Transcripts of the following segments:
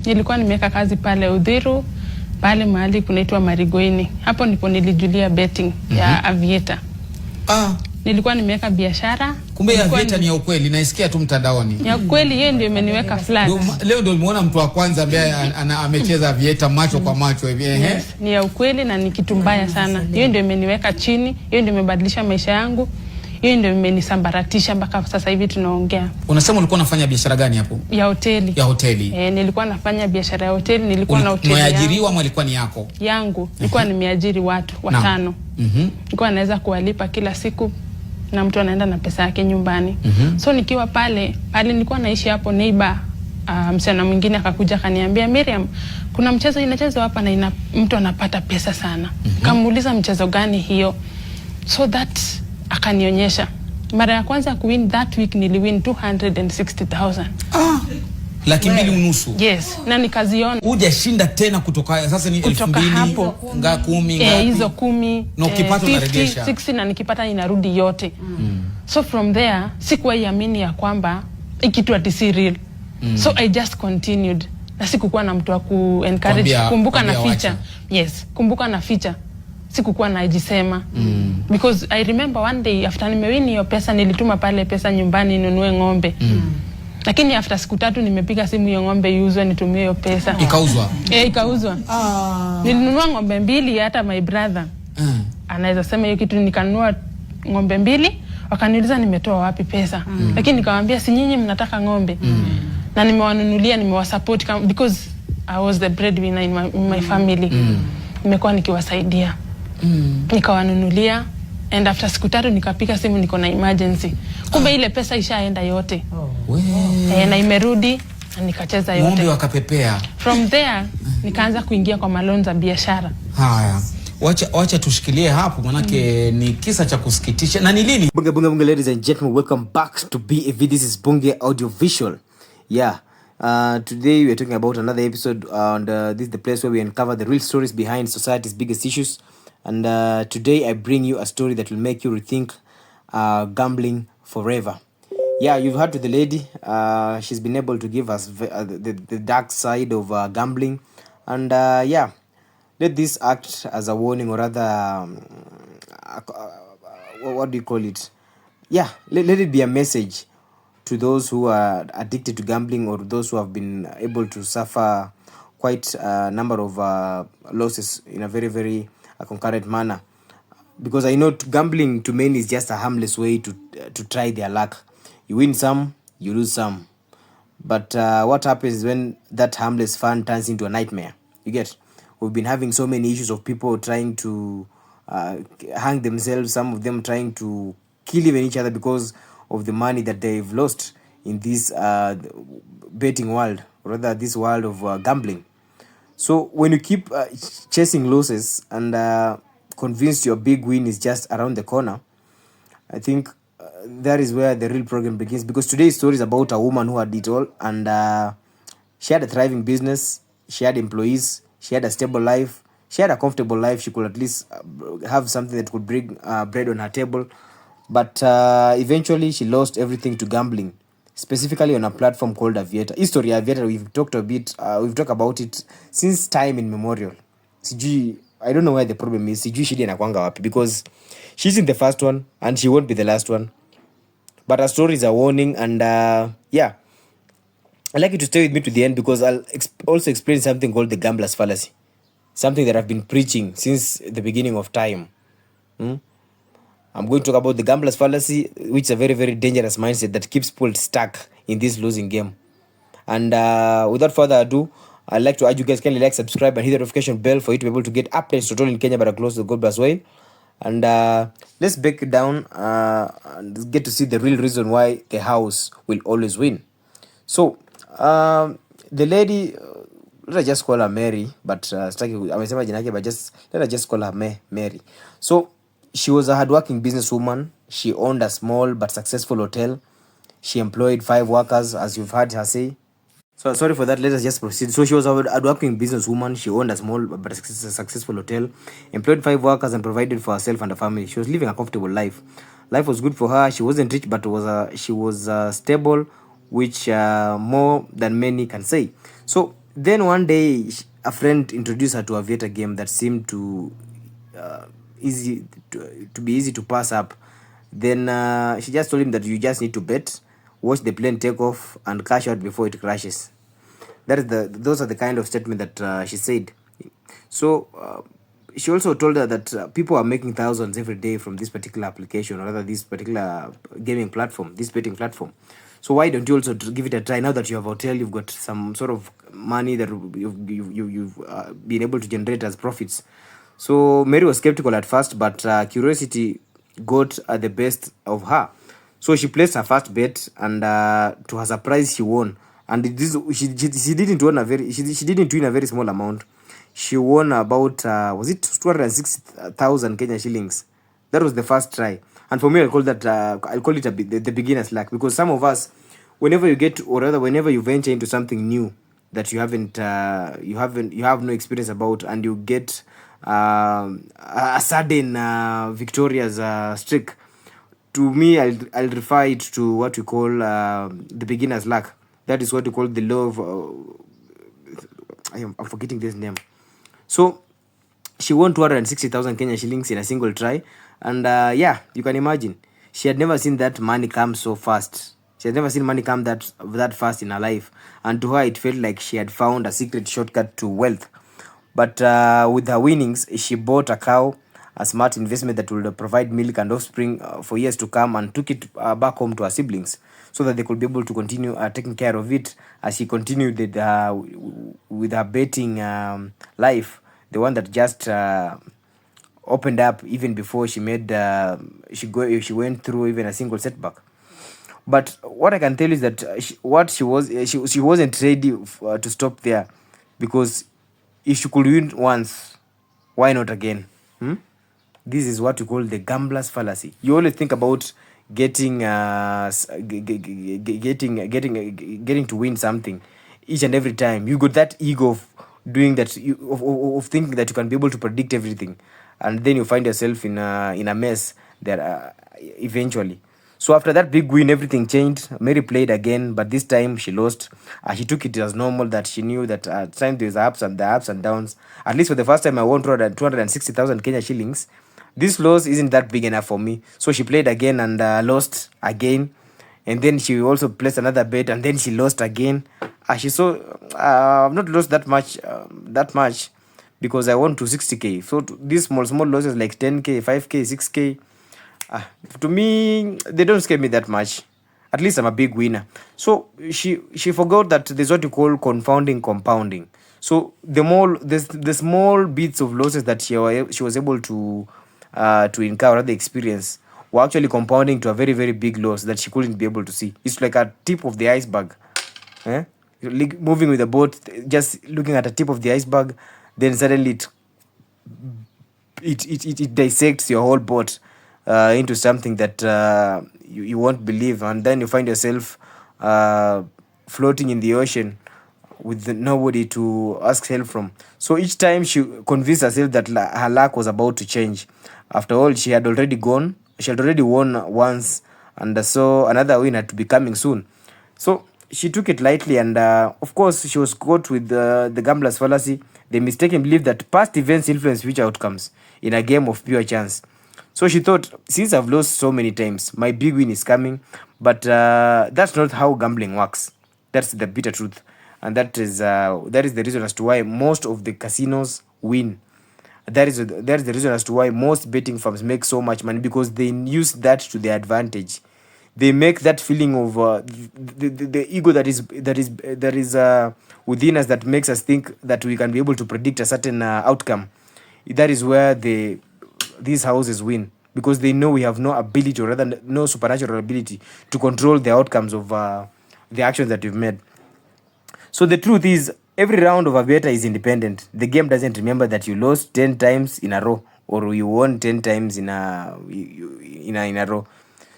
Nilikuwa nimeweka kazi pale Udhiru, pale mahali kunaitwa Marigoini. Hapo ndipo nilijulia betting ya Aviator. Nilikuwa nimeweka biashara. Kumbe ya Aviator ni ya ukweli, naisikia tu mtandaoni. Ya ukweli, yeye ndio imeniweka flat. Leo ndio nimeona mtu wa kwanza ambaye amecheza Aviator macho kwa macho hivi. Yes, ni ya ukweli na ni kitu mbaya sana. Yeye ndio imeniweka chini, yeye ndio imebadilisha maisha yangu. Yeye ndio imenisambaratisha mpaka sasa hivi tunaongea. Unasema ulikuwa unafanya biashara gani hapo? Ya hoteli. Ya hoteli. Nilikuwa nafanya biashara ya hoteli, nilikuwa na hoteli. Umeajiriwa ama ilikuwa ni yako? Yangu. Nilikuwa nimeajiri watu 5. Nilikuwa naweza kuwalipa kila siku na mtu anaenda na pesa yake nyumbani. So nikiwa pale nilikuwa naishi hapo, neighbor msichana mwingine akakuja akaniambia, Miriam, kuna mchezo inachezwa hapa na mtu anapata pesa sana. Kamuuliza mchezo gani hiyo? So that akanionyesha. Mara ya kwanza kuwin that week niliwin 260,000. $2.5 Yes, na nikaziona. Hujashinda tena kutoka sasa ni 2,000 hapo. 10 ngapi? Hizo 10 na ukipata unarejesha 60 na nikipata inarudi yote. So from there sikuwahi amini ya kwamba ikitu ati si real. So I just continued. Na sikukuwa na mtu wa ku encourage kumbuka na feature. Yes, kumbuka na feature. Sikukuwa najisema. Because I remember one day after nimewini hiyo pesa nilituma pale pesa nyumbani ninunue ng'ombe. Lakini after siku 3 nimepiga simu hiyo ng'ombe iuzwe nitumie hiyo pesa. Ikauzwa? Ikauzwa. Nilinunua ng'ombe 2 hata my brother. Anaweza sema hiyo kitu, nikanunua ng'ombe 2, wakaniuliza nimetoa wapi pesa. Lakini nikamwambia si nyinyi mnataka ng'ombe. Na nimewanunulia, nimewasupport because I was the breadwinner in my family. Nimekuwa nikiwasaidia. Nikawanunulia, and after siku 3 nikapiga simu niko na emergency. Kumbe ile pesa ishaenda yote. Na imerudi na nikacheza yote. Ng'ombe wakapepea. From there nikaanza kuingia kwa maloni za biashara. Haya. Wacha tushikilie hapo manake ni kisa cha kusikitisha. Na ni lini? Bunge, ladies and gentlemen, welcome back to BAV. This is Bunge Audio Visual. Yeah. Today we are talking about another episode, and this is the place where we uncover the real stories behind society's biggest issues. And today I bring you a story that will make you rethink gambling forever. Yeah, you've heard to the lady. She's been able to give us the dark side of gambling. And yeah, let this act as a warning, or rather, what do you call it? Yeah, let it be a message to those who are addicted to gambling, or those who have been able to suffer quite a number of losses in a very, very concurrent manner. Because I know gambling to many is just a harmless way to try their luck. You win some, you lose some. But what happens when that harmless fun turns into a nightmare? You get? We've been having so many issues of people trying to hang themselves, some of them trying to kill even each other because of the money that they've lost in this betting world, or rather this world of gambling. So when you keep chasing losses and convinced your big win is just around the corner, I think that is where the real problem begins. Because today's story is about a woman who had it all, and she had a thriving business, she had employees, she had a stable life, she had a comfortable life. She could at least have something that could bring bread on her table. But eventually she lost everything to gambling, specifically on a platform called Aviator. History Aviator, we've talked about it since time immemorial. I don't know where the problem is. Shidi anakuanga wapi, because she's in the first one and she won't be the last one. But her story is a warning, and yeah, I'd like you to stay with me to the end, because I'll also explain something called the gambler's fallacy, something that I've been preaching since the beginning of time. I'm going to talk about the gambler's fallacy, which is a very, very dangerous mindset that keeps people stuck in this losing game. And without further ado, I'd like to urge you guys, kindly like, subscribe, and hit the notification bell for you to be able to get updates not only in Kenya but across the globe as well. And let's break it down and get to see the real reason why the house will always win. So the lady, let us just call her Mary, but but just let us just call her Mary. So she was a hardworking businesswoman. She owned a small but successful hotel. She employed 5 workers, as you've heard her say. So sorry for that, let us just proceed. So she was a hardworking businesswoman. She owned a small but successful hotel, employed 5 workers, and provided for herself and her family. She was living a comfortable life. Life was good for her. She wasn't rich, but she was stable, which more than many can say. So then one day a friend introduced her to a Aviator game that seemed to easy to be easy to pass up. Then she just told him that you just need to bet, watch the plane take off, and cash out before it crashes. Those are the kind of statement that she said. So she also told her that people are making thousands every day from this particular application, or rather this particular gaming platform, this betting platform. So why don't you also give it a try now that you have a hotel, you've got some sort of money that you've been able to generate as profits. So Mary was skeptical at first, but curiosity got the best of her. So she placed her first bet, and to her surprise, she won. And this she didn't win a very she didn't win a very small amount. She won about was it 260,000 Kenya shillings. That was the first try. And for me, I'll call it the beginner's luck, because some of us, whenever you get, or rather whenever you venture into something new that you have no experience about, and you get a sudden victorious streak, to me, I'll refer it to what we call the beginner's luck. That is what we call the law of I'm forgetting this name. So she won 260,000 Kenya shillings in a single try. And yeah, you can imagine, she had never seen that money come so fast. She had never seen money come that fast in her life. And to her, it felt like she had found a secret shortcut to wealth. But with her winnings, she bought a cow, a smart investment that will provide milk and offspring for years to come, and took it back home to her siblings so that they could be able to continue taking care of it as she continued with her betting life, the one that just opened up even before she made she went through even a single setback. But what I can tell you is that she wasn't ready to stop there, because if she could win once, why not again? This is what we call the gambler's fallacy. You always think about getting getting to win something each and every time. You got that ego of doing that, of thinking that you can be able to predict everything, and then you find yourself in a mess there eventually. So after that big win, everything changed. Mary played again, but this time she lost. She took it as normal, that she knew that at times there's ups and downs. At least for the first time, I won 260,000 Kenya shillings. This loss isn't that big enough for me. So she played again and lost again. And then she also placed another bet, and then she lost again. She saw I've not lost that much because I won to 60K. So these small losses like 10K, 5K, 6K, to me, they don't scare me that much. At least I'm a big winner. So she forgot that there's what you call confounding compounding. So the small bits of losses that she was able to encounter, the experience, were actually compounding to a very, very big loss that she couldn't be able to see. It's like a tip of the iceberg. Moving with the boat, just looking at the tip of the iceberg, then suddenly it dissects your whole boat into something that you won't believe, and then you find yourself floating in the ocean with nobody to ask help from. So each time she convinced herself that her luck was about to change. After all, she had already won once, and so another win had to be coming soon. So she took it lightly, and of course she was caught with the gambler's fallacy, the mistaken belief that past events influence future outcomes in a game of pure chance. So she thought, since I've lost so many times, my big win is coming. But that's not how gambling works. That's the bitter truth. And that is the reason as to why most of the casinos win. That is the reason as to why most betting firms make so much money, because they use that to their advantage. They make that feeling of the ego that is within us, that makes us think that we can be able to predict a certain outcome. That is where these houses win, because they know we have no ability, or rather no supernatural ability, to control the outcomes of the actions that we've made. So the truth is, every round of Aviator is independent. The game doesn't remember that you lost 10 times in a row, or you won 10 times in a row.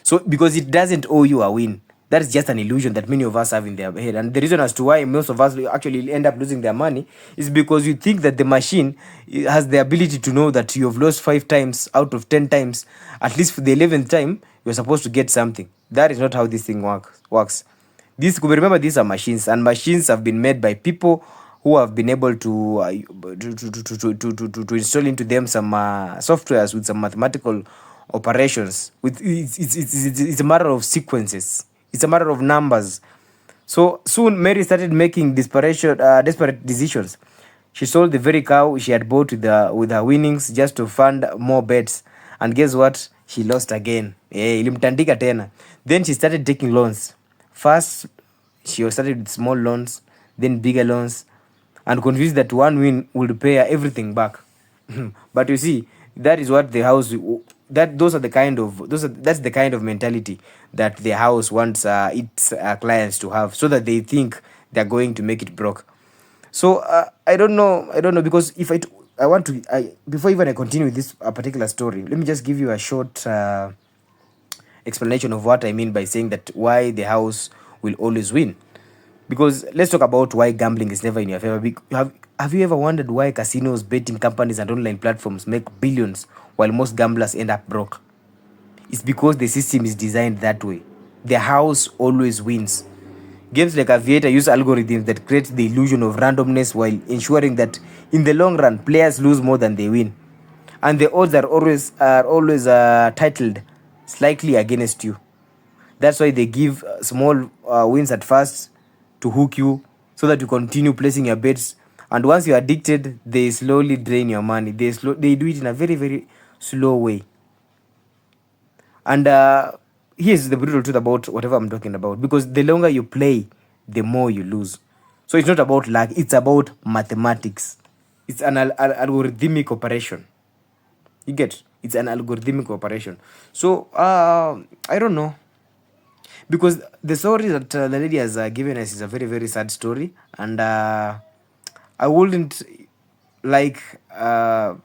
So because it doesn't owe you a win. That is just an illusion that many of us have in their head. And the reason as to why most of us actually end up losing their money is because you think that the machine has the ability to know that you have lost 5 times out of 10 times. At least for the 11th time, you're supposed to get something. That is not how this thing works. Remember, these are machines, and machines have been made by people who have been able to install into them some softwares with some mathematical operations. With it's a matter of sequences. It's a matter of numbers. So soon Mary started making desperate decisions. She sold the very cow she had bought with her winnings just to fund more bets. And guess what? She lost again. Ilimtandika tena. Then she started taking loans. First, she started with small loans, then bigger loans, and convinced that one win would pay her everything back. But you see, that is what the house that's the kind of mentality that the house wants its clients to have, so that they think they're going to make it broke. So I don't know because if I want to before even I continue with this particular story, let me just give you a short explanation of what I mean by saying that why the house will always win. Because let's talk about why gambling is never in your favor. Have you ever wondered why casinos, betting companies, and online platforms make billions while most gamblers end up broke? It's because the system is designed that way. The house always wins. Games like Aviator use algorithms that create the illusion of randomness while ensuring that in the long run, players lose more than they win. And the odds are always titled slightly against you. That's why they give small wins at first to hook you, so that you continue placing your bets. And once you're addicted, they slowly drain your money. They do it in a very, very slow way. And here's the brutal truth about whatever I'm talking about. Because the longer you play, the more you lose. So it's not about luck. It's about mathematics. It's an algorithmic operation. You get? It's an algorithmic operation. So I don't know. Because the story that the lady has given us is a very, very sad story. And I wouldn't like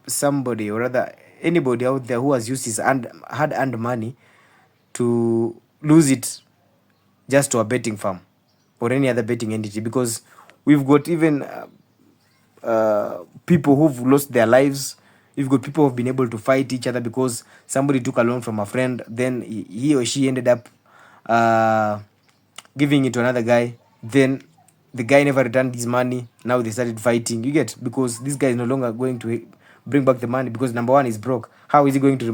somebody, or rather anybody out there who has used his hard-earned money to lose it just to a betting firm or any other betting entity. Because we've got even people who've lost their lives. We've got people who've been able to fight each other because somebody took a loan from a friend. Then he or she ended up giving it to another guy. Then the guy never returned his money. Now they started fighting. You get? Because this guy is no longer going to bring back the money, because number one is broke. How is he going to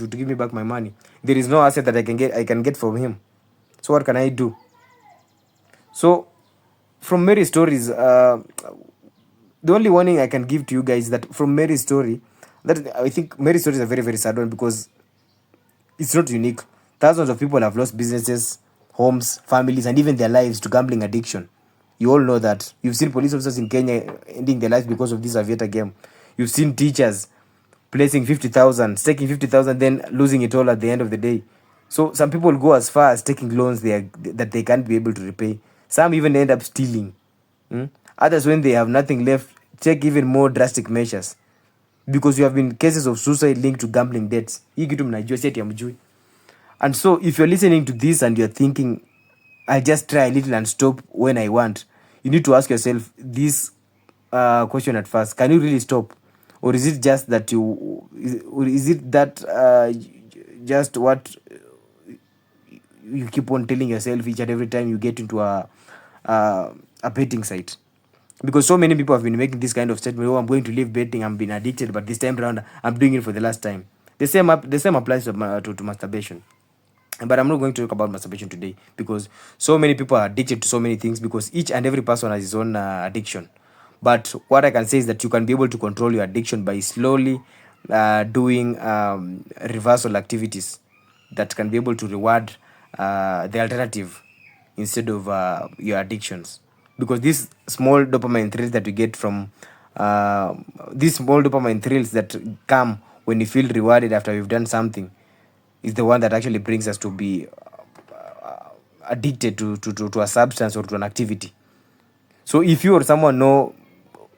give me back my money? There is no asset that I can get from him. So what can I do? So from Mary's stories, the only warning I can give to you guys is that from Mary's story, that I think Mary's story is a very, very sad one, because it's not unique. Thousands of people have lost businesses, homes, families, and even their lives to gambling addiction. You all know that. You've seen police officers in Kenya ending their lives because of this Aviator game. You've seen teachers placing 50,000, staking 50,000, then losing it all at the end of the day. So some people go as far as taking loans that they can't be able to repay. Some even end up stealing. Others, when they have nothing left, take even more drastic measures. Because you have been cases of suicide linked to gambling debts. And so if you're listening to this and you're thinking, I'll just try a little and stop when I want, you need to ask yourself this question at first. Can you really stop? Or is it just that just what you keep on telling yourself each and every time you get into a betting site? Because so many people have been making this kind of statement: oh, I'm going to leave betting, I'm been addicted, but this time around I'm doing it for the last time. The same applies to masturbation. But I'm not going to talk about masturbation today, because so many people are addicted to so many things, because each and every person has his own addiction. But what I can say is that you can be able to control your addiction by slowly doing reversal activities that can be able to reward the alternative instead of your addictions. Because these small dopamine thrills that we get from these small dopamine thrills that come when you feel rewarded after you've done something is the one that actually brings us to be addicted to a substance or to an activity. So if you or someone know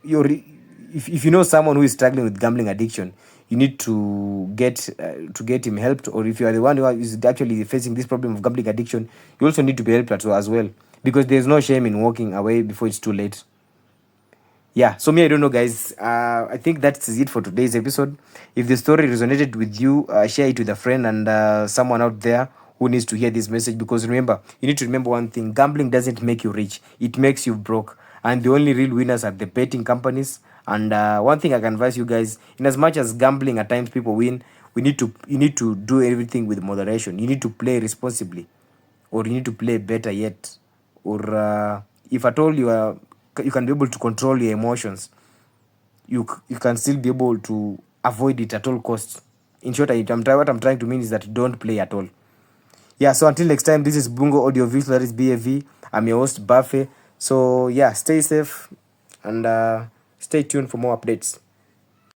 if you know someone who is struggling with gambling addiction, you need to get him helped. Or if you are the one who is actually facing this problem of gambling addiction, you also need to be helped as well, because there's no shame in walking away before it's too late. Yeah, so I don't know, guys. I think that's it for today's episode. If the story resonated with you, share it with a friend and someone out there who needs to hear this message. Because remember, you need to remember one thing: gambling doesn't make you rich; it makes you broke. and the only real winners are the betting companies. And one thing I can advise you guys, in as much as gambling at times people win, you need to do everything with moderation. You need to play responsibly, or you need to play better yet, or if at all you can be able to control your emotions, you can still be able to avoid it at all costs. In short, what I'm trying to mean is that don't play at all. Yeah, so until next time, this is Bungo Audio Visual, that is BAV. I'm your host, Buffy. So yeah, stay safe and stay tuned for more updates.